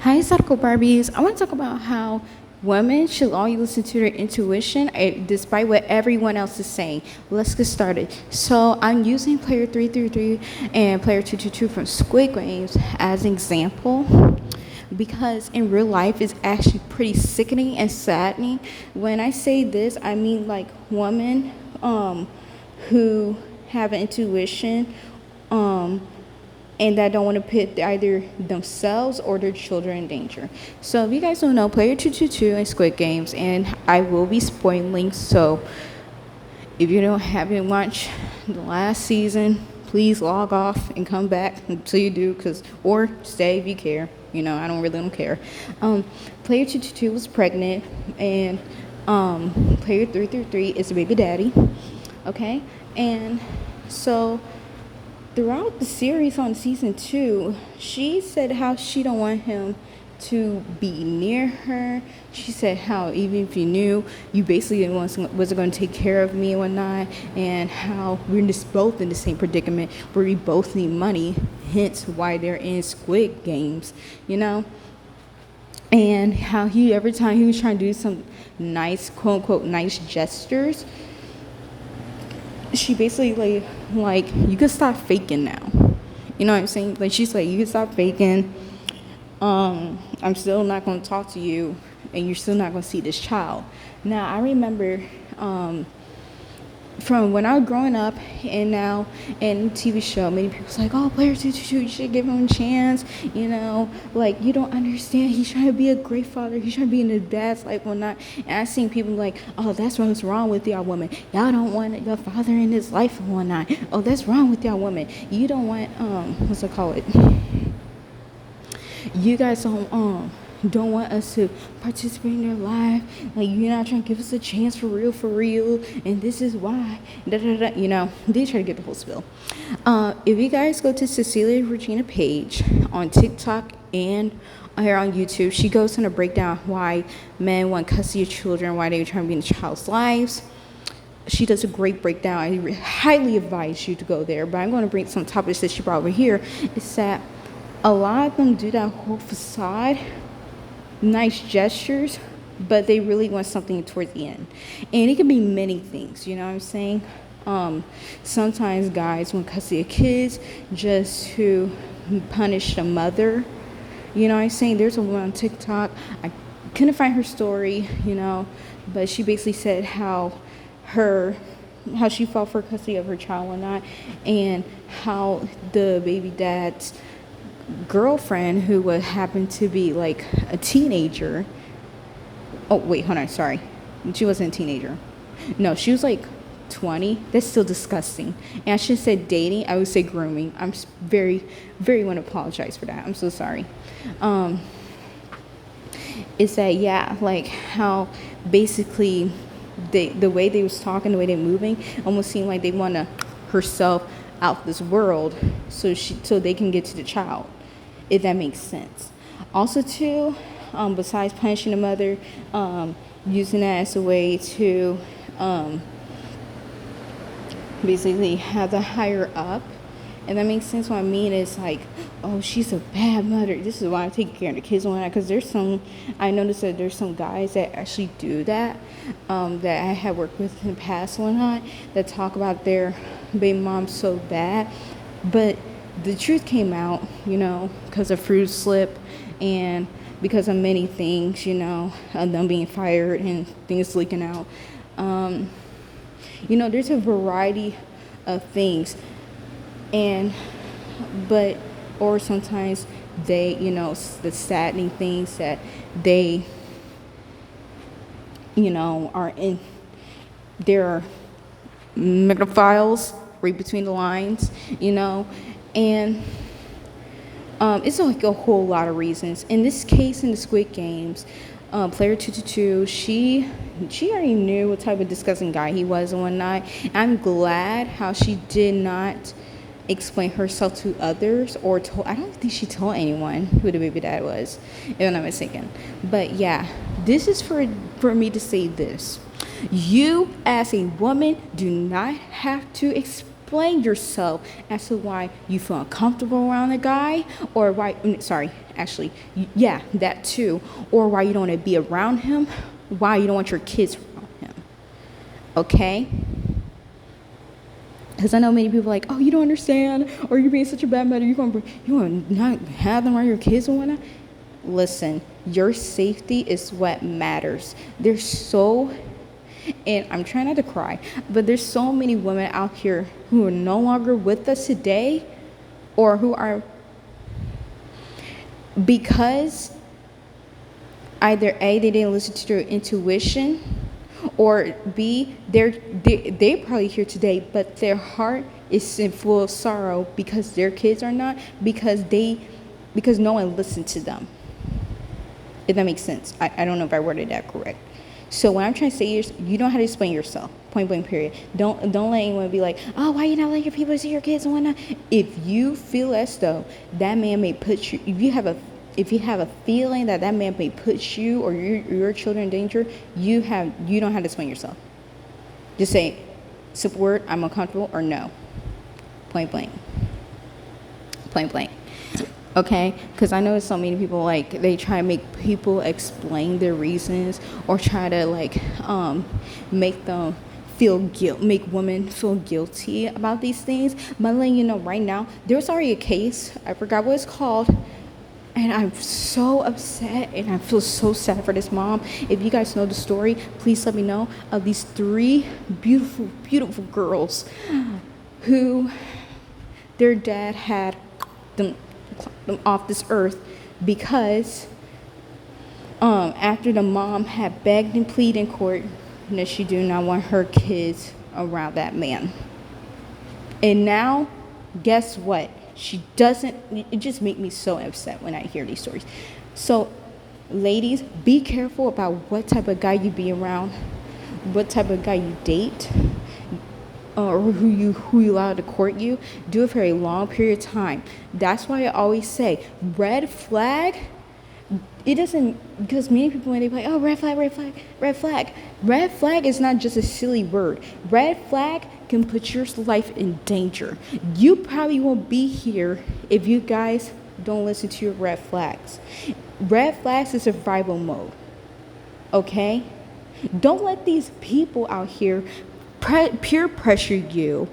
Hi, Exotical Barbies. I want to talk about how women should always listen to their intuition despite what everyone else is saying. Let's get started. So I'm using player 333 and player 222 from Squid Games as an example because in real life it's actually pretty sickening and saddening. When I say this, I mean like women who have an intuition and that don't want to put either themselves or their children in danger. So if you guys don't know, player 222 in Squid Games, and I will be spoiling, so if you haven't watched the last season, please log off and come back until you do, or stay if you care. I don't care. Player 222 was pregnant, and player 333 is the baby daddy. Okay, and so throughout the series on season 2, she said how she don't want him to be near her. She said how even if you knew, you basically wasn't going to take care of me and whatnot, and how we're just both in the same predicament where we both need money, hence why they're in Squid Games, and how every time he was trying to do some nice, quote unquote, nice gestures, she basically like you can stop faking now. You know what I'm saying? Like she's like, you can stop faking. I'm still not going to talk to you, and you're still not going to see this child. Now I remember from when I was growing up and now in TV show, many people's like, oh, player 222, you should give him a chance. Like you don't understand. He's trying to be a great father. He's trying to be in his dad's life, whatnot. And I seen people like, oh, that's what's wrong with y'all women. Y'all don't want your father in his life and whatnot. Oh, that's wrong with y'all women. You don't want what's it called? You guys don't want us to participate in their life. Like you're not trying to give us a chance for real, and this is why. They try to get the whole spill. If you guys go to Cecilia Regina page on TikTok and here on YouTube, she goes on a breakdown why men want custody of children, why they were trying to be in the child's lives. She does a great breakdown. I highly advise you to go there. But I'm going to bring some topics that she brought over here. Is that a lot of them do that whole facade, nice gestures, but they really want something towards the end. And it can be many things, you know what I'm saying? Sometimes guys want custody of kids just to punish the mother. You know what I'm saying? There's a woman on TikTok. I couldn't find her story, but she basically said how she fought for custody of her child and whatnot, and how the baby dad's girlfriend, who would happen to be like a teenager. Oh wait, hold on, sorry. She wasn't a teenager. No, she was like 20. That's still disgusting. And I should have said dating. I would say grooming. I'm very, very want to apologize for that. I'm so sorry. Is that like how basically the way they was talking, the way they're moving, almost seemed like they want to herself out this world so they can get to the child, if that makes sense. Also too, besides punishing the mother, using that as a way to basically have the higher up. And that makes sense. What I mean is like, oh, she's a bad mother. This is why I'm taking care of the kids and whatnot. Because I noticed that there's some guys that actually do that, that I have worked with in the past and whatnot, that talk about their baby mom so bad. But the truth came out, because of fruit slip and because of many things, of them being fired and things leaking out. There's a variety of things. Or sometimes they, the saddening things that they, are in, there are megaphiles read between the lines, and it's like a whole lot of reasons. In this case, in the Squid Games, player 222, she already knew what type of disgusting guy he was and whatnot. I'm glad how she did not explain herself to others, or I don't think she told anyone who the baby dad was, if I'm not mistaken. But yeah, this is for me to say this. You as a woman do not have to explain yourself as to why you feel uncomfortable around a guy, or why, sorry, actually, yeah, that too, or why you don't want to be around him, why you don't want your kids around him, okay? Because I know many people are like, oh, you don't understand, or you're being such a bad mother, you want to not have them around your kids and whatnot. Listen, your safety is what matters. And I'm trying not to cry, but there's so many women out here who are no longer with us today, or who are, because either A, they didn't listen to their intuition, or B, they're probably here today, but their heart is full of sorrow because their kids are not, because no one listened to them. If that makes sense. I don't know if I worded that correct. So what I'm trying to say is, you know how to explain yourself. Point blank, period. Don't let anyone be like, oh, why you not letting your people see your kids and whatnot? If you feel as though that man may put you, if you have a feeling that man may put you or your children in danger, you don't have to explain yourself. Just say, simple word, I'm uncomfortable, or no. Point blank. Point blank. Okay, because I know so many people, like, they try to make people explain their reasons, or try to make women feel guilty about these things. But letting you know right now, there's already a case, I forgot what it's called, and I'm so upset and I feel so sad for this mom. If you guys know the story, please let me know, of these 3 beautiful, beautiful girls who their dad had them off this earth because after the mom had begged and pleaded in court that she do not want her kids around that man. And now, guess what? She doesn't. It just makes me so upset when I hear these stories. So, ladies, be careful about what type of guy you be around, what type of guy you date, or who you allow to court you. Do it for a long period of time. That's why I always say, red flag. It doesn't, because many people, when they play, oh, red flag, red flag, red flag. Red flag is not just a silly word. Red flag can put your life in danger. You probably won't be here if you guys don't listen to your red flags. Red flags is survival mode. Okay? Don't let these people out here peer pressure you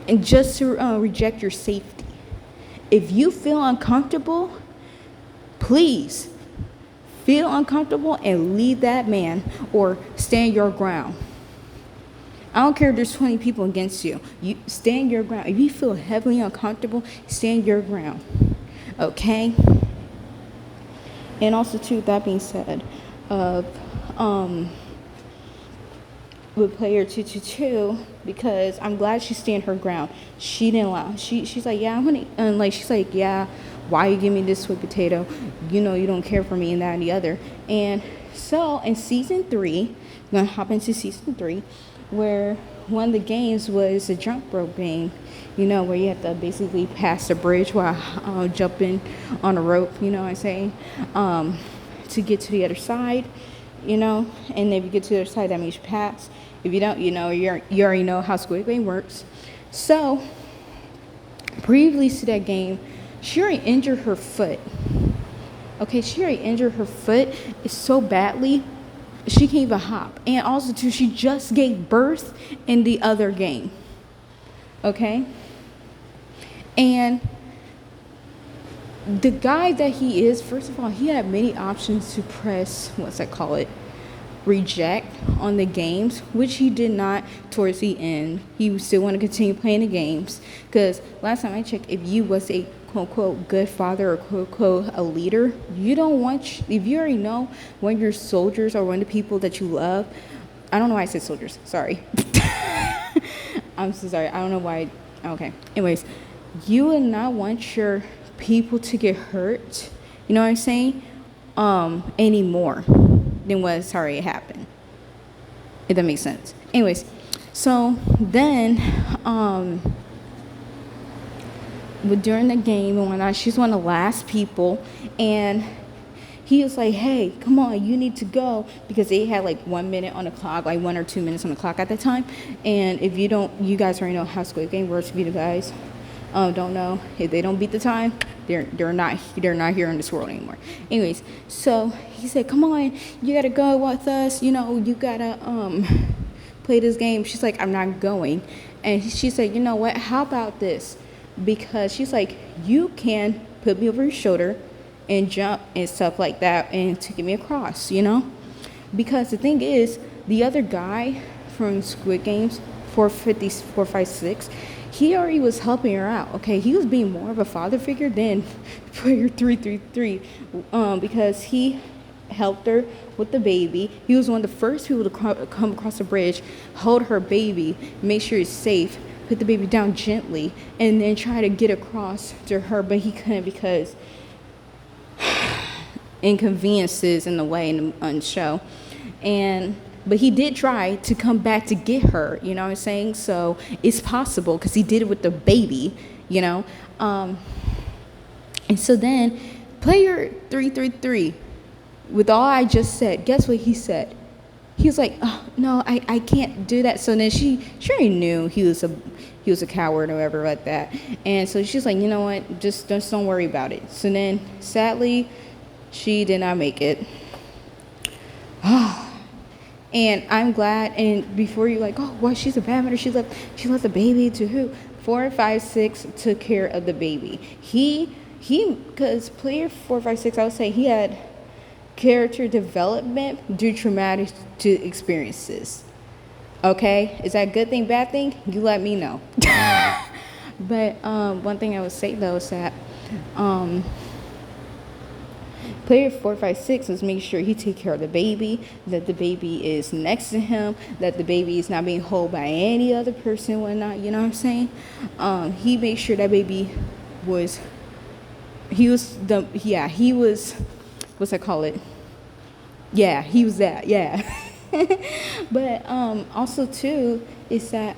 and just to reject your safety. If you feel uncomfortable, please feel uncomfortable and leave that man, or stand your ground. I don't care if there's 20 people against you. You stand your ground. If you feel heavily uncomfortable, stand your ground. Okay? And also, too, that being said, with player 222, because I'm glad she stand her ground. She didn't allow. She's like, yeah, I'm gonna, and like, she's like, yeah, why you give me this sweet potato? You know you don't care for me, and that and the other. And so in season 3, I'm gonna hop into season 3, where one of the games was a jump rope game, you know, where you have to basically pass the bridge while jumping on a rope, you know what I'm saying, to get to the other side, you know. And if you get to the other side, that means you pass. If you don't, you know, you already know how Squid game works. So previously to that game, she already injured her foot. Okay, she already injured her foot so badly, she can't even hop. And also, too, she just gave birth in the other game. Okay? And the guy that he is, first of all, he had many options to press, reject on the games, which he did not towards the end. He still want to continue playing the games, because last time I checked, if you was a quote-unquote good father, or quote-unquote a leader, you don't want, if you already know one of your soldiers or one of the people that you love, I don't know why I said soldiers, sorry. I'm so sorry, I don't know why, okay. Anyways, you would not want your people to get hurt, you know what I'm saying, anymore than what's already happened, if that makes sense. Anyways, so then, during the game and whatnot, she's one of the last people, and he was like, hey, come on, you need to go, because they had like 1 minute on the clock, like 1 or 2 minutes on the clock at that time. And if you guys already know how Squid Game works. If you guys don't know, if they don't beat the time, they're not here in this world anymore. Anyways, so he said, come on, you gotta go with us, you gotta play this game. She's like, I'm not going. And she said, you know what, how about this? Because she's like, you can put me over your shoulder and jump and stuff like that and to get me across, because the thing is, the other guy from Squid Games 456, he already was helping her out. Okay, he was being more of a father figure than player 333, because he helped her with the baby. He was one of the first people to come across the bridge, hold her baby, make sure it's safe, put the baby down gently, and then try to get across to her, but he couldn't because inconveniences in the way in the show. But he did try to come back to get her, you know what I'm saying? So it's possible because he did it with the baby, and so then player 333, with all I just said, guess what he said? He was like, oh, no, I can't do that. So then she already knew he was a coward or whatever like that. And so she's like, you know what, just don't worry about it. So then sadly, she did not make it. And I'm glad. And before you're like, oh, well, she's a bad mother, she left the baby to who? 456 took care of the baby. He because player 456, I would say he had character development due traumatic to experiences. Okay, is that a good thing, bad thing? You let me know. But one thing I would say though is that player 456 is making sure he take care of the baby, that the baby is next to him, that the baby is not being held by any other person and whatnot, you know what I'm saying? He made sure that baby was, what's I call it? Yeah, he was that, yeah. But also too is that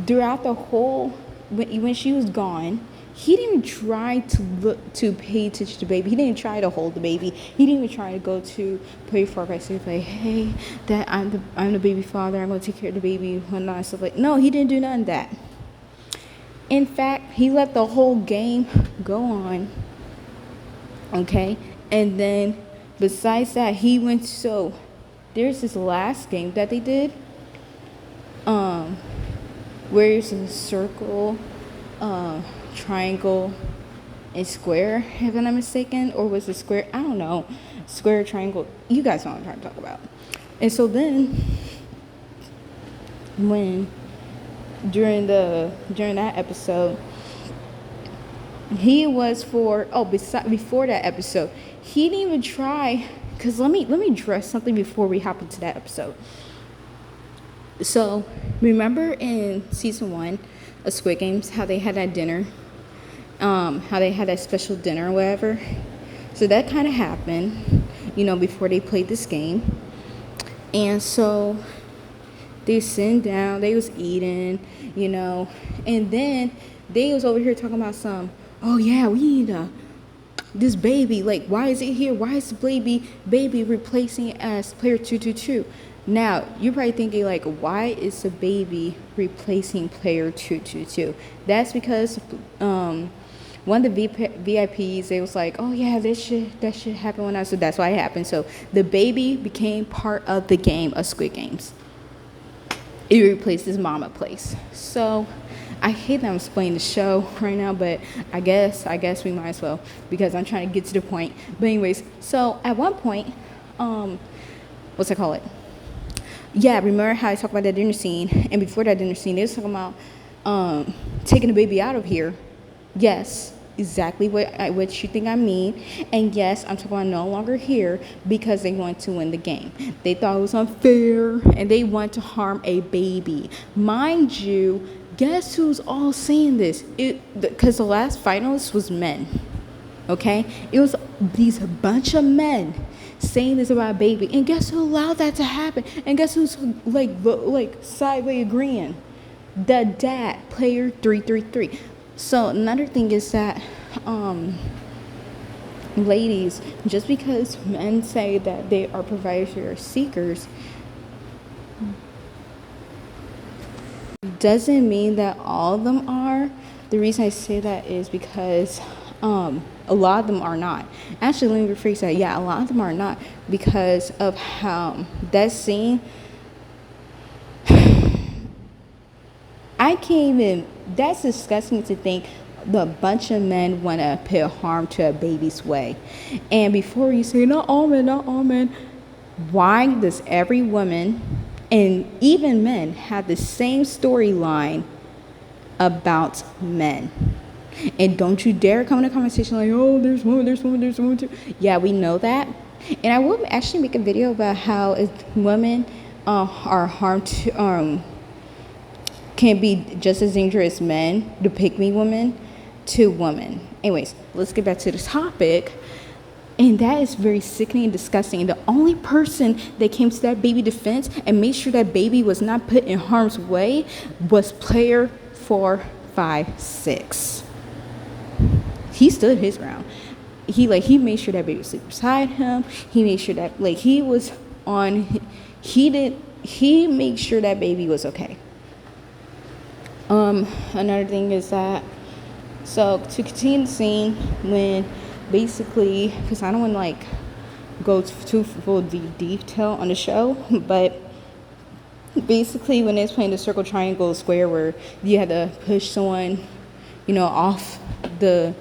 throughout the whole, when she was gone, he didn't even try to pay attention to the baby. He didn't try to hold the baby. He didn't even try to go to play for us and say, hey, that I'm the baby father, I'm gonna take care of the baby, whatnot, stuff like. No, he didn't do none of that. In fact, he let the whole game go on. Okay, and then besides that, he went. So there's this last game that they did, where it's a circle, triangle, and square, if I'm not mistaken, or was it square? I don't know. Square, triangle. You guys know what I'm trying to talk about. And so then, during that episode, he was before that episode, he didn't even try. Cause let me address something before we hop into that episode. So remember in season 1 of Squid Games how they had that dinner, how they had that special dinner or whatever. So that kind of happened, before they played this game. And so they sitting down, they was eating, and then they was over here talking about oh yeah, we need this baby, like, why is it here? Why is the baby replacing as player 222? Now, you're probably thinking, like, why is the baby replacing player 222? That's because one of the VIPs, they was like, oh yeah, that should happen when so that's why it happened. So the baby became part of the game of Squid Games. It replaced his mama place. So I hate that I'm explaining the show right now, but I guess we might as well, because I'm trying to get to the point. But anyways, so at one point, what's I call it? Yeah, remember how I talked about that dinner scene? And before that dinner scene, they was talking about taking the baby out of here. Yes, exactly what you think I mean. And yes, I'm talking about no longer here because they want to win the game. They thought it was unfair, and they want to harm a baby. Mind you, guess who's all saying this? Because the last finalist was men, okay? It was these bunch of men saying this about a baby. And guess who allowed that to happen? And guess who's like sideways agreeing? The dad, player 333. So another thing is that ladies, just because men say that they are providers or seekers doesn't mean that all of them are. The reason I say that is because a lot of them are not. Actually, let me rephrase that. Yeah, a lot of them are not because of how that scene. I can't even. That's disgusting to think. The bunch of men want to put harm to a baby's way, and before you say not all men, not all men, why does every woman and even men have the same storyline about men? And don't you dare come in a conversation like, oh, there's women, there's women, there's women too. Yeah, we know that. And I will actually make a video about how if women are harmed to, can be just as dangerous as men, the pick-me women, to women. Anyways, let's get back to the topic. And that is very sickening and disgusting. And the only person that came to that baby defense and made sure that baby was not put in harm's way was player 456. He stood his ground. He made sure that baby was sleeping beside him. He made sure that he was on. He made sure that baby was okay. Another thing is that, so to continue the scene, when basically, because I don't want to go too full detail on the show, but basically when it's playing the circle, triangle, square, where you had to push someone, off the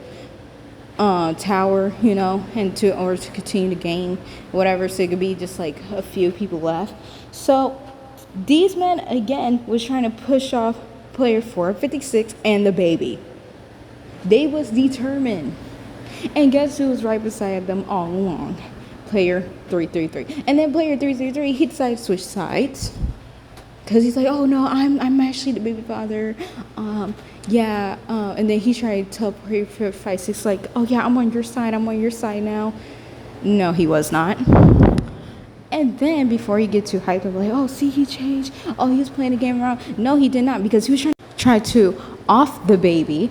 tower, and in order to continue the game, whatever, so it could be just a few people left. So these men again was trying to push off player 456 and the baby. They was determined. And guess who was right beside them all along? Player 333. And then player 333, he decided to switch sides. Because he's like, oh no, I'm actually the baby father. And then he tried to tell player 456, oh yeah, I'm on your side now. No, he was not. And then before you get too hyped, I'm like, oh, see, he changed. Oh, he was playing the game around. No, he did not, because he was trying to off the baby.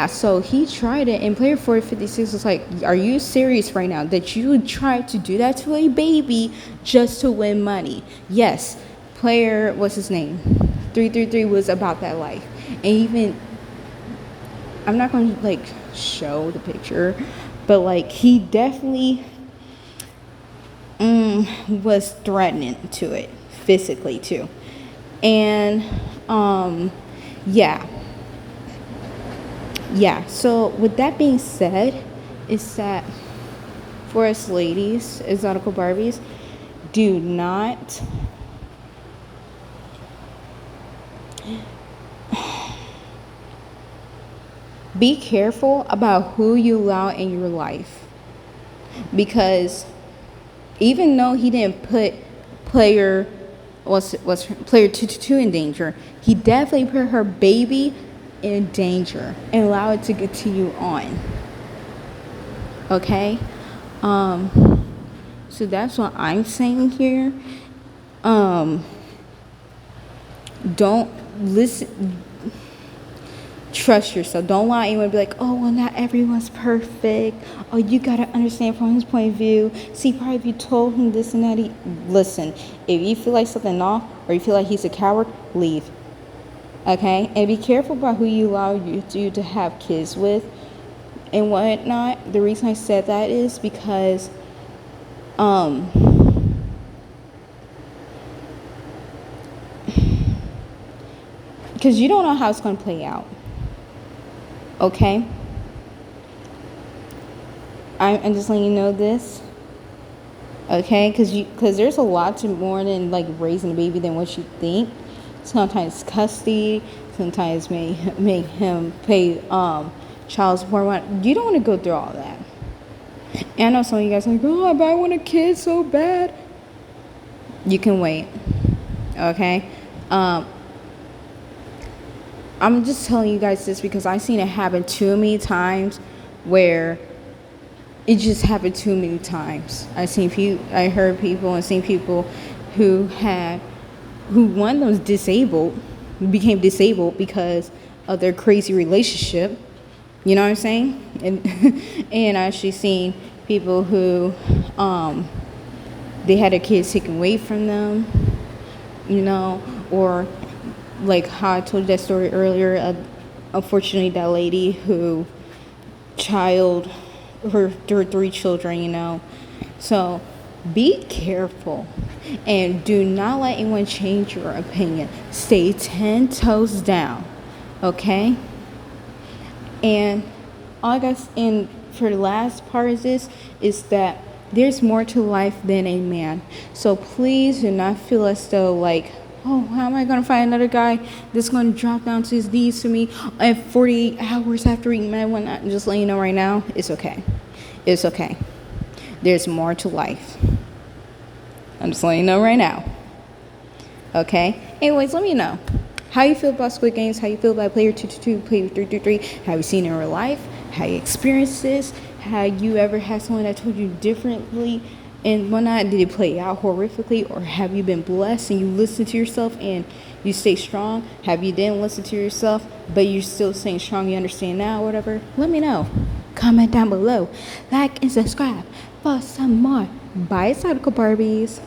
So he tried it, and player 456 was like, are you serious right now that you would try to do that to a baby just to win money? Yes, player, what's his name? 333 was about that life. And even, I'm not going to show the picture, but he definitely was threatening to it physically too. And so with that being said, is that for us ladies, Exotical Barbies, do not be careful about who you allow in your life, because even though he didn't put player player 222 in danger, he definitely put her baby in danger and allow it to continue on. Okay? So that's what I'm saying here. Don't listen. Trust yourself. Don't allow anyone to be like, oh, well, not everyone's perfect. Oh, you got to understand from his point of view. See, probably if you told him this and that, listen, if you feel like something off or you feel like he's a coward, leave. Okay? And be careful about who you allow you to have kids with and whatnot. The reason I said that is because you don't know how it's going to play out. Okay? I'm just letting you know this. Okay? Because there's a lot to more than raising a baby than what you think. Sometimes custody, sometimes make him pay child support. You don't want to go through all that. And I know some of you guys are like, oh, but I want a kid so bad. You can wait. Okay? I'm just telling you guys this because I've seen it happen too many times, where it just happened too many times. I heard people and seen people who one of them was became disabled because of their crazy relationship, You know what I'm saying? And I actually seen people who they had their kids taken away from them, or like how I told you that story earlier. Unfortunately, that lady who her 3 children. So be careful and do not let anyone change your opinion. Stay 10 toes down, okay? And all I guess, and for the last part of this is that there's more to life than a man. So please do not feel as though like, oh, how am I going to find another guy that's going to drop down to his knees to me at 48 hours after he met one? I'm just letting you know right now, it's okay. It's okay. There's more to life. I'm just letting you know right now. Okay? Anyways, let me know. How you feel about Squid Games? How you feel about player 222, player 333? Have you seen it in real life? Have you experienced this? Have you ever had someone that told you differently and whatnot? Did it play out horrifically? Or have you been blessed and you listen to yourself and you stay strong? Have you didn't listen to yourself, but you're still staying strong, you understand now, whatever? Let me know. Comment down below. Like and subscribe for some more Exotical Barbies.